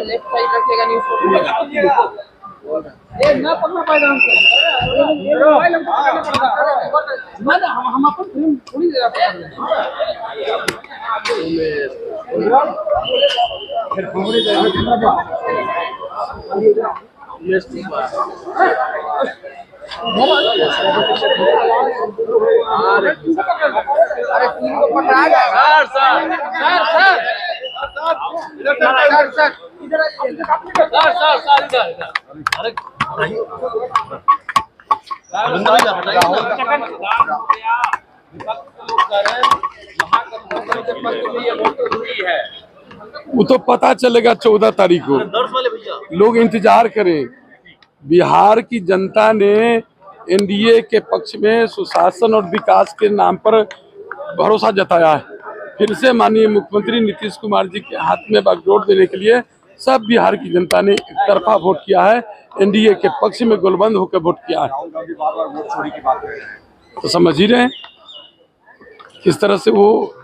Left side रखिएगा news ना पकड़ा पाएगा हमको मोबाइल हमको पकड़ना पड़ेगा ना हम अपन थोड़ी देर आपको अरे तीन को पकड़ा गया सर इधर अरे वो तो पता चलेगा 14 तारीख को। लोग इंतजार करें। बिहार की जनता ने एनडीए के पक्ष में सुशासन और विकास के नाम पर भरोसा जताया है। फिर से माननीय मुख्यमंत्री नीतीश कुमार जी के हाथ में बागडोर देने के लिए सब बिहार की जनता ने एक तरफा वोट किया है। एनडीए के पक्ष में गोलबंद होकर वोट किया है। तो समझ ही रहे हैं किस तरह से वो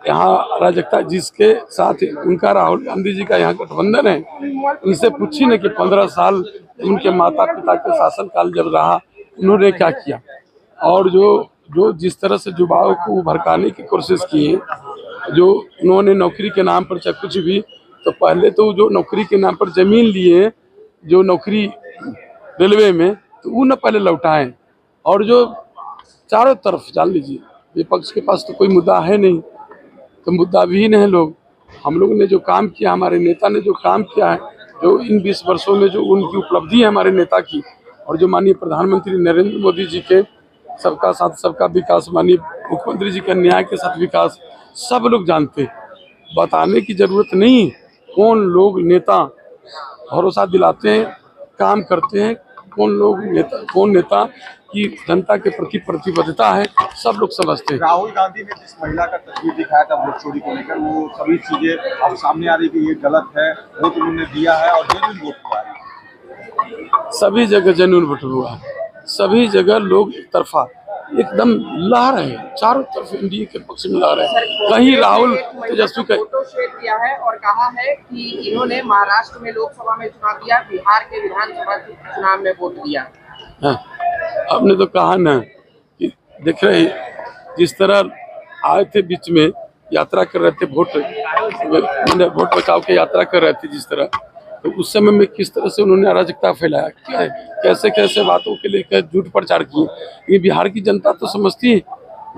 यहाँ अराजकता जिसके साथ उनका राहुल गांधी जी का यहाँ गठबंधन है। उनसे पूछी न कि 15 साल उनके माता पिता के शासनकाल जब रहा उन्होंने क्या किया, और जो जिस तरह से युवाओं को भड़काने की कोशिश की है, जो उन्होंने नौकरी के नाम पर चाहे कुछ भी, तो पहले तो जो नौकरी के नाम पर जमीन लिए, जो नौकरी रेलवे में, तो वो न पहले लौटाएं। और जो चारों तरफ जान लीजिए विपक्ष के पास तो कोई मुद्दा है नहीं, तो मुद्दा भी नहीं है लोग। हम लोग ने जो काम किया, हमारे नेता ने जो काम किया है, जो इन 20 वर्षों में जो उनकी उपलब्धि है हमारे नेता की, और जो माननीय प्रधानमंत्री नरेंद्र मोदी जी के सबका साथ सबका विकास, माननीय मुख्यमंत्री जी का न्याय के साथ विकास, सब लोग जानते हैं। बताने की जरूरत नहीं कौन लोग नेता भरोसा दिलाते हैं, काम करते हैं, कौन नेता की जनता के प्रति प्रतिबद्धता है, सब लोग समझते हैं। राहुल गांधी ने जिस महिला का तस्वीर दिखाया था वोट चोरी को लेकर, वो सभी चीजें अब सामने आ रही कि ये गलत है, वोट उन्होंने दिया है और जेन्युइन वोट हुआ है। सभी जगह जेन्युइन वोट हुआ है, सभी जगह लोग एक तरफा एकदम ला रहे हैं, चारों तरफ एनडीए के पक्ष में ला रहे हैं। कहीं राहुल तेजस्वी का फोटो शेयर किया है और कहा है कि इन्होंने महाराष्ट्र में लोकसभा में चुनाव दिया, बिहार के विधानसभा चुनाव में वोट दिया। हाँ, आपने तो कहा ना कि देख रहे जिस तरह आए थे बीच में यात्रा कर रहे थे, वोट बचाव के यात्रा कर रहे थे जिस तरह, तो उस समय में किस तरह से उन्होंने अराजकता फैलाया, क्या है, कैसे कैसे बातों के लेकर झूठ प्रचार किए। ये बिहार की जनता तो समझती है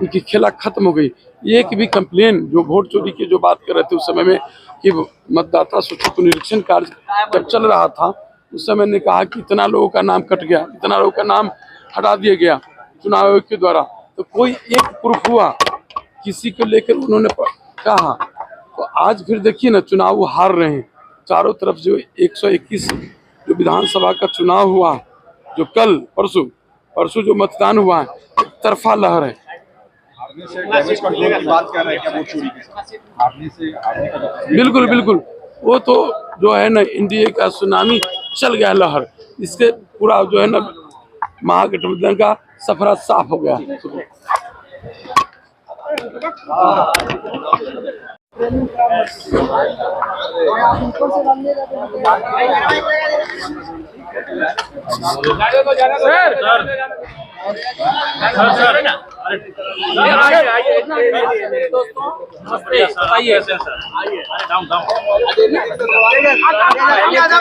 उनकी खेला खत्म हो गई। एक भी कंप्लेन जो वोट चोरी की जो बात कर रहे थे उस समय में कि मतदाता सूची को निरीक्षण कार्य जब चल रहा था, उस समय ने कहा कि इतना लोगों का नाम कट गया, इतना लोगों का नाम हटा दिया गया चुनाव आयोग के द्वारा, तो कोई एक प्रूफ हुआ किसी को लेकर उन्होंने कहा। तो आज फिर देखिए ना, चुनाव वो हार रहे हैं। चारों तरफ जो 121 जो विधानसभा का चुनाव हुआ, जो कल परसों जो मतदान हुआ है, एक तरफा लहर है। बिल्कुल वो तो जो है ना एनडीए का सुनामी चल गया लहर, इससे पूरा जो है ना महागठबंधन का सफरा साफ हो गया।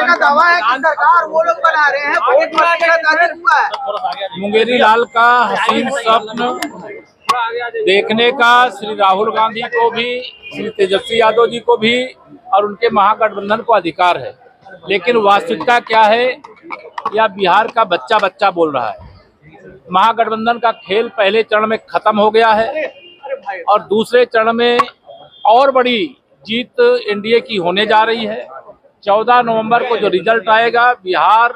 का दावा है कि सरकार वो लोग बना रहे हैं, मुंगेरी लाल का हसीन स्वप्न देखने का श्री राहुल गांधी को भी, श्री तेजस्वी यादव जी को भी और उनके महागठबंधन को अधिकार है। लेकिन वास्तविकता क्या है, या बिहार का बच्चा बोल रहा है। महागठबंधन का खेल पहले चरण में खत्म हो गया है और दूसरे चरण में और बड़ी जीत एनडीए की होने जा रही है। 14 नवंबर को जो रिजल्ट आएगा, बिहार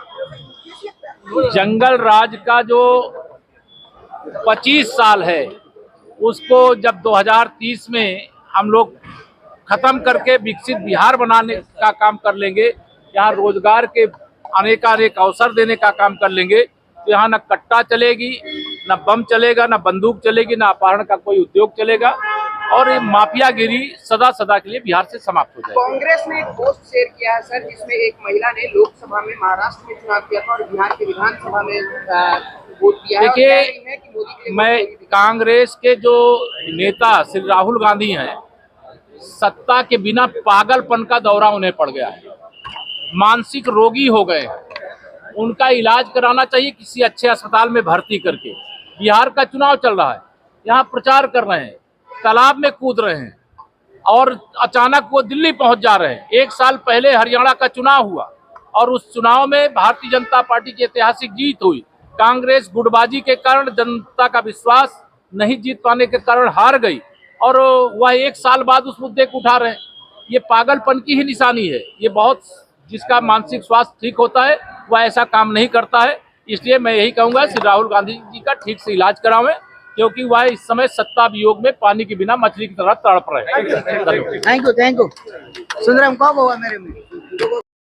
जंगल राज का जो 25 साल है उसको जब 2030 में हम लोग खत्म करके विकसित बिहार बनाने का काम कर लेंगे, यहाँ रोजगार के अनेक अवसर देने का काम कर लेंगे, तो यहाँ न कट्टा चलेगी, न बम चलेगा, न बंदूक चलेगी, न अपहरण का कोई उद्योग चलेगा और ये माफियागिरी सदा सदा के लिए बिहार से समाप्त हो जाएगी। कांग्रेस ने एक पोस्ट शेयर किया है सर, जिसमें एक महिला ने लोकसभा में महाराष्ट्र में चुनाव किया था और बिहार के विधानसभा में वोट दिया है। देखिए, मैं कांग्रेस के जो नेता श्री राहुल गांधी हैं, सत्ता के बिना पागलपन का दौरा उन्हें पड़ गया है, मानसिक रोगी हो गए हैं। उनका इलाज कराना चाहिए किसी अच्छे अस्पताल में भर्ती करके। बिहार का चुनाव चल रहा है, यहाँ प्रचार कर रहे हैं, तालाब में कूद रहे हैं और अचानक वो दिल्ली पहुंच जा रहे हैं। 1 साल पहले हरियाणा का चुनाव हुआ और उस चुनाव में भारतीय जनता पार्टी की ऐतिहासिक जीत हुई। कांग्रेस गुटबाजी के कारण, जनता का विश्वास नहीं जीत पाने के कारण हार गई और वह 1 साल बाद उस मुद्दे को उठा रहे हैं। ये पागलपन की ही निशानी है। ये बहुत, जिसका मानसिक स्वास्थ्य ठीक होता है वह ऐसा काम नहीं करता है। इसलिए मैं यही कहूंगा श्री राहुल गांधी जी का ठीक से इलाज करावें, क्योंकि वह इस समय सत्ता वियोग में पानी के बिना मछली की तरह तड़प रहे हैं। थैंक यू सुंदरम कब हुआ मेरे में